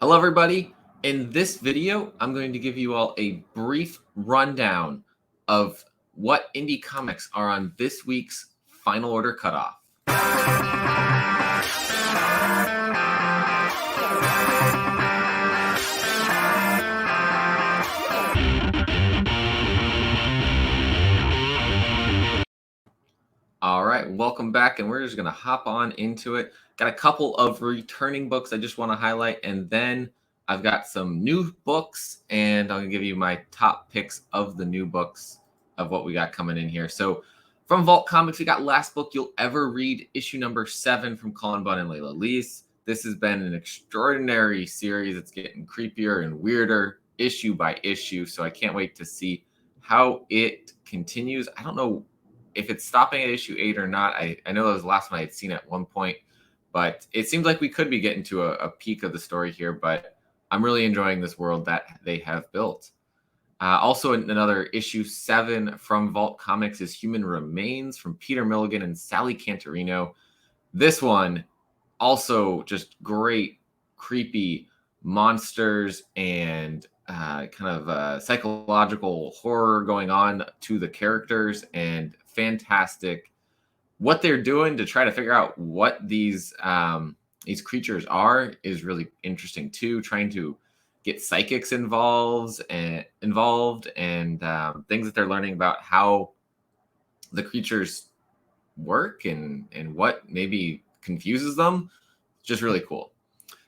Hello, everybody. In this video, I'm going to give you all a brief rundown of what indie comics are on this week's Final Order Cutoff. All right, welcome back, and we're just going to hop on into it. Got a couple of returning books I just want to highlight, and then I've got some new books, and I'm going to give you my top picks of the new books of what we got coming in here. So, from Vault Comics, we got Last Book You'll Ever Read, issue number 7 from Colin Bunn and Layla Leese. This has been an extraordinary series. It's getting creepier and weirder issue by issue, so I can't wait to see how it continues. I don't know if it's stopping at issue 8 or not. I know that was the last one I had seen at one point, but it seems like we could be getting to a peak of the story here, but I'm really enjoying this world that they have built. Also, another issue 7 from Vault Comics is Human Remains from Peter Milligan and Sally Cantorino. This one, also just great, creepy monsters and psychological horror going on to the characters, and fantastic what they're doing to try to figure out what these creatures are is really interesting too. Trying to get psychics involved and things that they're learning about how the creatures work and what maybe confuses them. Just really cool.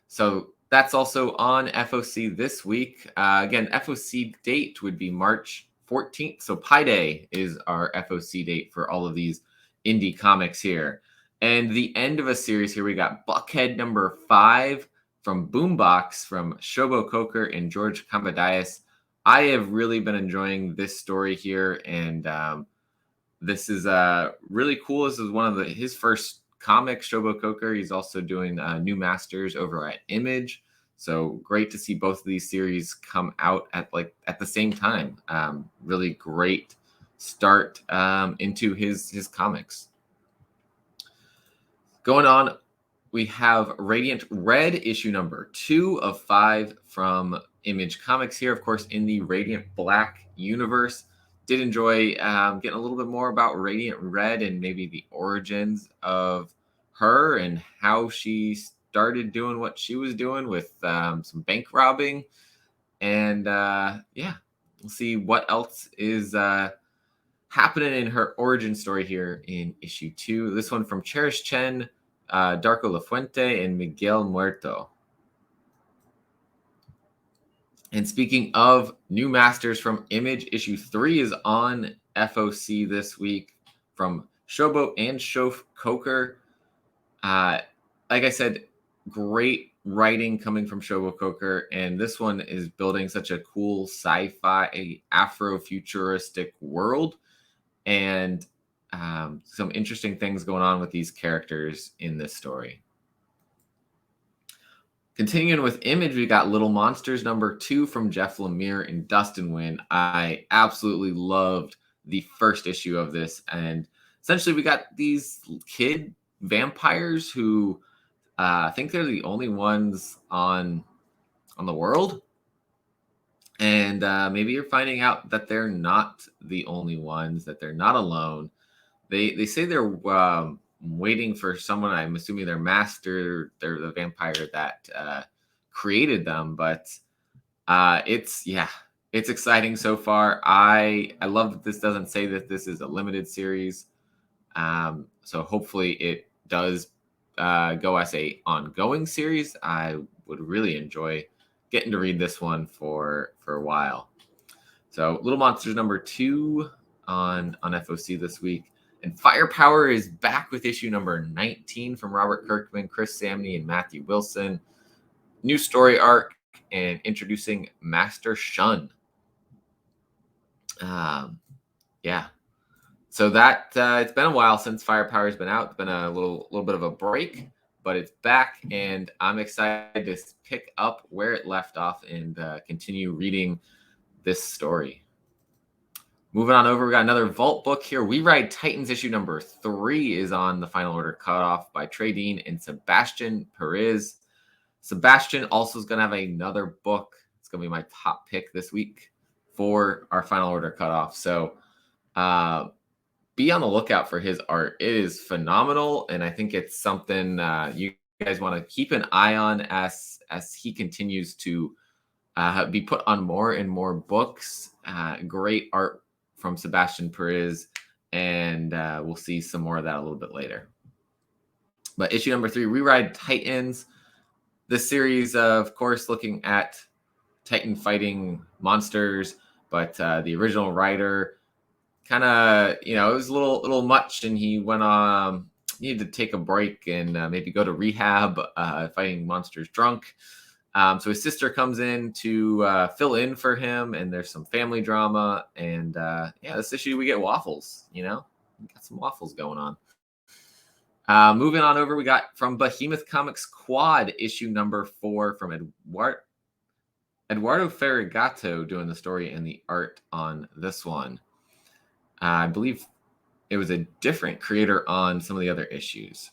So that's also on FOC this week. Again, FOC date would be March 14th. So Pi Day is our FOC date for all of these indie comics here. And the end of a series here, we got Buckhead number 5 from Boombox from Shobo Coker and George Kambadias. I have really been enjoying this story here, and this is really cool. This is one of his first comics, Shobo Coker. He's also doing New Masters over at Image. So great to see both of these series come out at the same time. Really great start into his comics. Going on, we have Radiant Red issue number 2 of 5 from Image Comics here, of course, in the Radiant Black universe. Did enjoy getting a little bit more about Radiant Red and maybe the origins of her and how she started doing what she was doing with some bank robbing. And yeah, we'll see what else is happening in her origin story here in issue 2. This one from Cherish Chen, Darko Lafuente, and Miguel Muerto. And speaking of New Masters from Image, issue 3 is on FOC this week from Shobo and Shof Coker. Like I said, great writing coming from Shobo Coker, and this one is building such a cool sci-fi Afro-futuristic world, and some interesting things going on with these characters in this story. Continuing with Image, we got Little Monsters number 2 from Jeff Lemire and Dustin Nguyen. I absolutely loved the first issue of this, and essentially we got these kid vampires who think they're the only ones on the world, and maybe you're finding out that they're not the only ones, that they're not alone. They say they're waiting for someone. I'm assuming their master, they're the vampire that created them, but it's exciting so far. I love that this doesn't say that this is a limited series, so hopefully it does go as a ongoing series. I would really enjoy getting to read this one for a while. So Little Monsters number 2 on FOC this week. And Firepower is back with issue number 19 from Robert Kirkman, Chris Samney, and Matthew Wilson. New story arc and introducing Master Shun. Yeah. So that it's been a while since Firepower's been out. It's been a little bit of a break, but it's back, and I'm excited to pick up where it left off and continue reading this story. Moving on over, we got another Vault book here. We Ride Titans issue number 3 is on the Final Order Cutoff by Trey Dean and Sebastian Perez. Sebastian also is going to have another book. It's going to be my top pick this week for our Final Order Cutoff. So be on the lookout for his art. It is phenomenal, and I think it's something you guys want to keep an eye on as he continues to be put on more and more books. Great art from Sebastian Perez, and we'll see some more of that a little bit later. But issue number 3, Rewrite Titans. This series, of course, looking at Titan fighting monsters, but the original writer kind of, it was a little much, and he went on, needed to take a break and maybe go to rehab, fighting monsters drunk. So his sister comes in to fill in for him, and there's some family drama. And this issue we get waffles. We got some waffles going on. Moving on over, we got from Behemoth Comics Quad issue number 4 from Eduardo Ferragato doing the story and the art on this one. I believe it was a different creator on some of the other issues.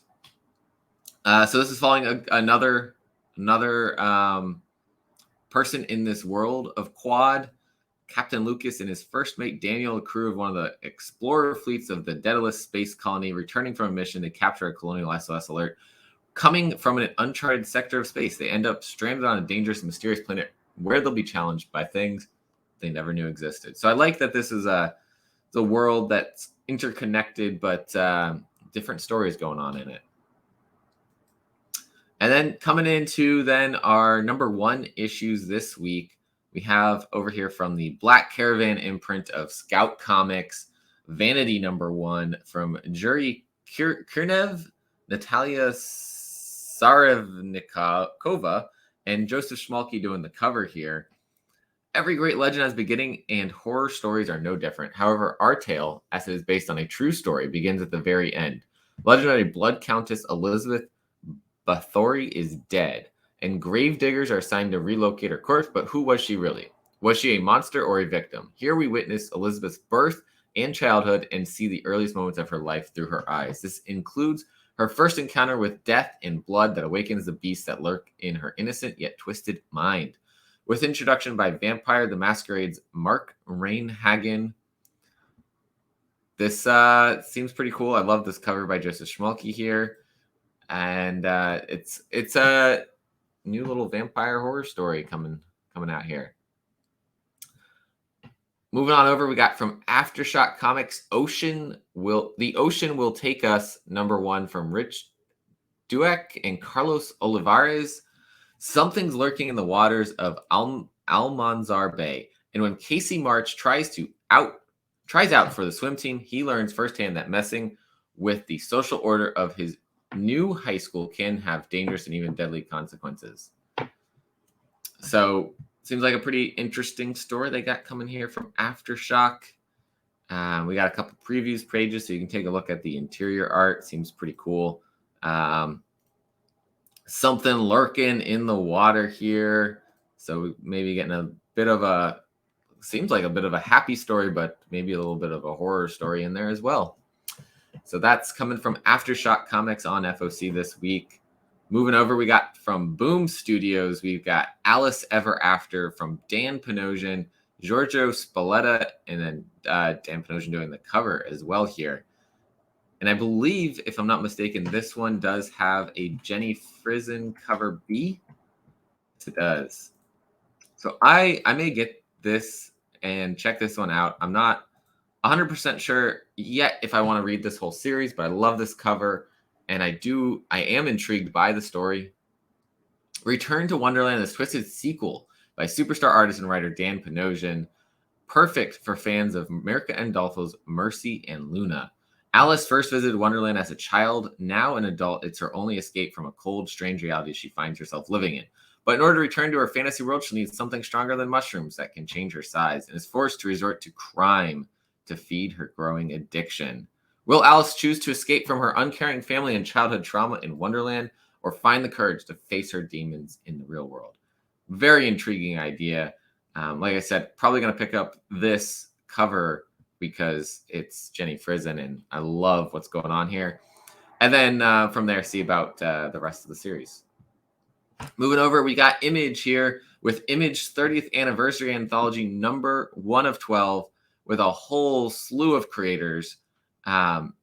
So this is following another person in this world of Quad. Captain Lucas and his first mate Daniel, a crew of one of the explorer fleets of the Daedalus space colony, returning from a mission to capture a colonial SOS alert. Coming from an uncharted sector of space, they end up stranded on a dangerous and mysterious planet where they'll be challenged by things they never knew existed. So I like that this is the world that's interconnected, but different stories going on in it. And then coming into then our number 1 issues this week, we have over here from the Black Caravan imprint of Scout Comics, Vanity number 1 from Yuri Kirnev, Natalia Sarevnikova, and Joseph Schmalke doing the cover here. Every great legend has a beginning, and horror stories are no different. However, our tale, as it is based on a true story, begins at the very end. Legendary Blood Countess Elizabeth Bathory is dead, and grave diggers are assigned to relocate her corpse, but who was she really? Was she a monster or a victim? Here we witness Elizabeth's birth and childhood and see the earliest moments of her life through her eyes. This includes her first encounter with death and blood that awakens the beasts that lurk in her innocent yet twisted mind. With introduction by Vampire the Masquerade's Mark Rainhagen. This seems pretty cool. I love this cover by Joseph Schmalke here. And it's a new little vampire horror story coming out here. Moving on over, we got from Aftershock Comics, The Ocean Will Take Us, number 1 from Rich Dueck and Carlos Olivares. Something's lurking in the waters of Almanzar Bay, and when Casey March tries out for the swim team, he learns firsthand that messing with the social order of his new high school can have dangerous and even deadly consequences. So seems like a pretty interesting story they got coming here from Aftershock. We got a couple previews pages, so you can take a look at the interior art. Seems pretty cool. Something lurking in the water here. So maybe getting a bit of seems like a bit of a happy story, but maybe a little bit of a horror story in there as well. So that's coming from Aftershock Comics on FOC this week. Moving over, we got from Boom Studios, we've got Alice Ever After from Dan Panosian, Giorgio Spalletta, and then Dan Panosian doing the cover as well here. And I believe, if I'm not mistaken, this one does have a Jenny Frison cover B. Yes, it does. So I may get this and check this one out. I'm not 100% sure yet if I want to read this whole series, but I love this cover, and I am intrigued by the story. Return to Wonderland, this twisted sequel by superstar artist and writer Dan Panosian, perfect for fans of Mirka Andolfo's Mercy and Luna. Alice first visited Wonderland as a child. Now an adult, it's her only escape from a cold, strange reality she finds herself living in. But in order to return to her fantasy world, she needs something stronger than mushrooms that can change her size, and is forced to resort to crime to feed her growing addiction. Will Alice choose to escape from her uncaring family and childhood trauma in Wonderland, or find the courage to face her demons in the real world? Very intriguing idea. Like I said, probably going to pick up this cover because it's Jenny Frison, and I love what's going on here. And then from there, see about the rest of the series. Moving over, we got Image here with Image 30th Anniversary Anthology number 1 of 12 with a whole slew of creators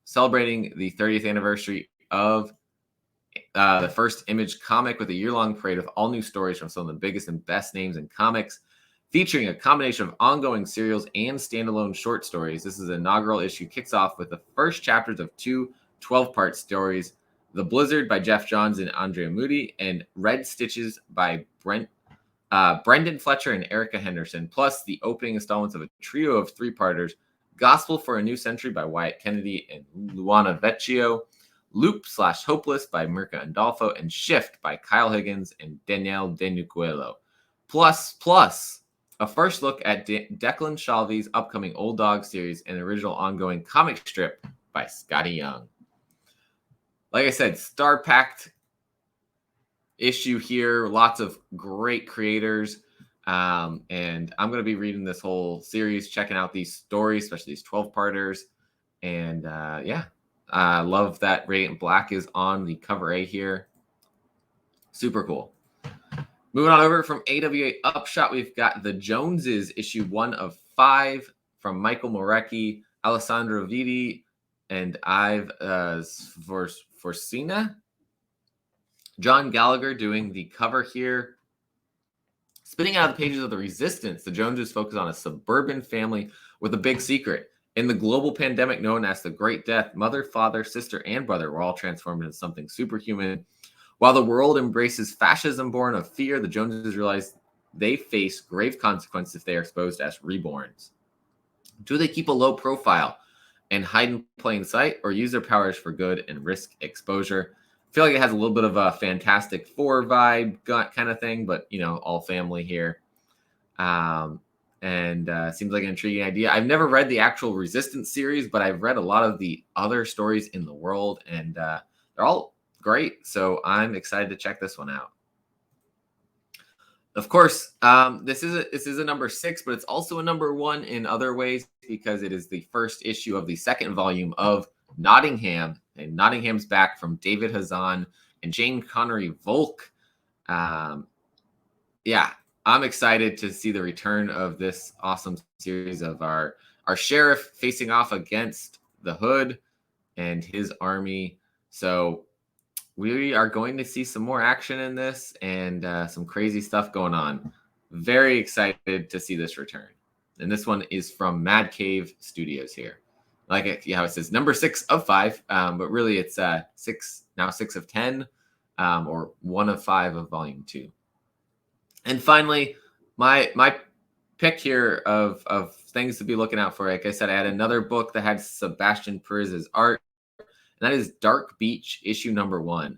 celebrating the 30th anniversary of the first Image comic with a year-long parade of all new stories from some of the biggest and best names in comics, featuring a combination of ongoing serials and standalone short stories. This is an inaugural issue, kicks off with the first chapters of two 12-part stories, The Blizzard by Jeff Johns and Andrea Moody, and Red Stitches by Brendan Fletcher and Erica Henderson, plus the opening installments of a trio of three-parters, Gospel for a New Century by Wyatt Kennedy and Luana Vecchio, Loop/Hopeless by Mirka Andolfo, and Shift by Kyle Higgins and Danielle Denucuelo. Plus, a first look at Declan Shalvey's upcoming Old Dog series and original ongoing comic strip by Scotty Young. Like I said, star-packed issue here, lots of great creators. And I'm going to be reading this whole series, checking out these stories, especially these 12-parters. And yeah, I love that Radiant Black is on the cover A here. Super cool. Moving on over from AWA Upshot, we've got The Joneses, issue 1 of 5 from Michael Morecki, Alessandro Vitti, and Ive Forcina. John Gallagher doing the cover here. Spinning out of the pages of The Resistance, the Joneses focus on a suburban family with a big secret. In the global pandemic known as the Great Death, mother, father, sister, and brother were all transformed into something superhuman. While the world embraces fascism born of fear, the Joneses realize they face grave consequences if they are exposed as reborns. Do they keep a low profile and hide in plain sight, or use their powers for good and risk exposure? I feel like it has a little bit of a Fantastic Four vibe kind of thing, but, you know, all family here. And seems like an intriguing idea. I've never read the actual Resistance series, but I've read a lot of the other stories in the world, and they're all great. So I'm excited to check this one out. Of course, this is a number 6, but it's also a number 1 in other ways because it is the first issue of the second volume of Nottingham, and Nottingham's back from David Hazan and Jane Connery Volk. Yeah, I'm excited to see the return of this awesome series of our sheriff facing off against the Hood and his army. So we are going to see some more action in this and some crazy stuff going on. Very excited to see this return. And this one is from Mad Cave Studios here. Like it says number 6 of 5, but really it's 6 of 10, or 1 of 5 of volume 2. And finally, my pick here of things to be looking out for. Like I said, I had another book that had Sebastian Perez's art. And that is Dark Beach, issue number 1.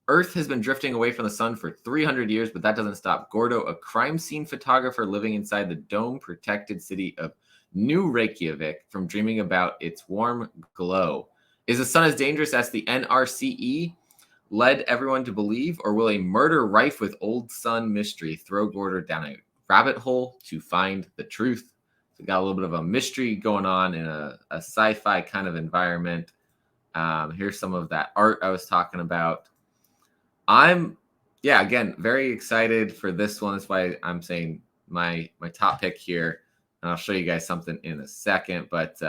Earth has been drifting away from the sun for 300 years, but that doesn't stop Gordo, a crime scene photographer living inside the dome-protected city of New Reykjavik, from dreaming about its warm glow. Is the sun as dangerous as the NRCE led everyone to believe, or will a murder rife with old sun mystery throw Gordo down a rabbit hole to find the truth? So we got a little bit of a mystery going on in a sci-fi kind of environment. Here's some of that art I was talking about. I'm very excited for this one. That's why I'm saying my top pick here. And I'll show you guys something in a second, but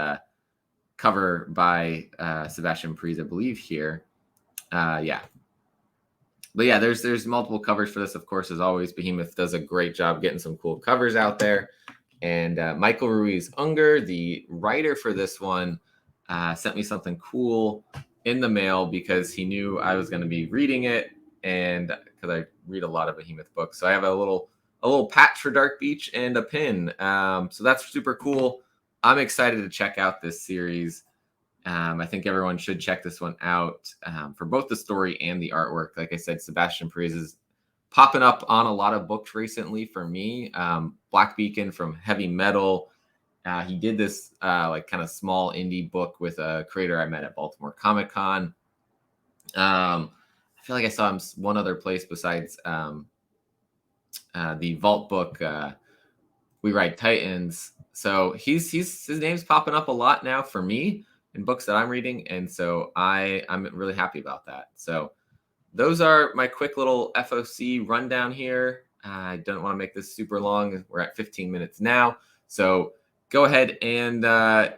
cover by Sebastian Perez, I believe here. But yeah, there's multiple covers for this. Of course, as always, Behemoth does a great job getting some cool covers out there. And Michael Ruiz Unger, the writer for this one, sent me something cool in the mail because he knew I was going to be reading it, and because I read a lot of Behemoth books. So I have a little patch for Dark Beach and a pin. So that's super cool. I'm excited to check out this series. I think everyone should check this one out for both the story and the artwork. Like I said, Sebastian Perez is popping up on a lot of books recently for me. Black Beacon from Heavy Metal. He did this like kind of small indie book with a creator I met at Baltimore Comic Con. I feel like I saw him one other place besides the Vault book, We Ride Titans. So his name's popping up a lot now for me in books that I'm reading, and so I'm really happy about that. So those are my quick little FOC rundown here. I don't want to make this super long. We're at 15 minutes now. So go ahead and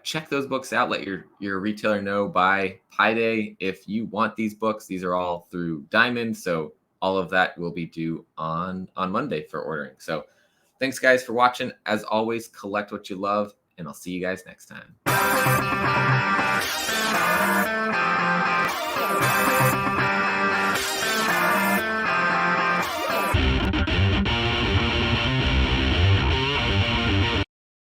check those books out. Let your retailer know by Pi Day if you want these books. These are all through Diamond. So all of that will be due on Monday for ordering. So thanks, guys, for watching. As always, collect what you love, and I'll see you guys next time.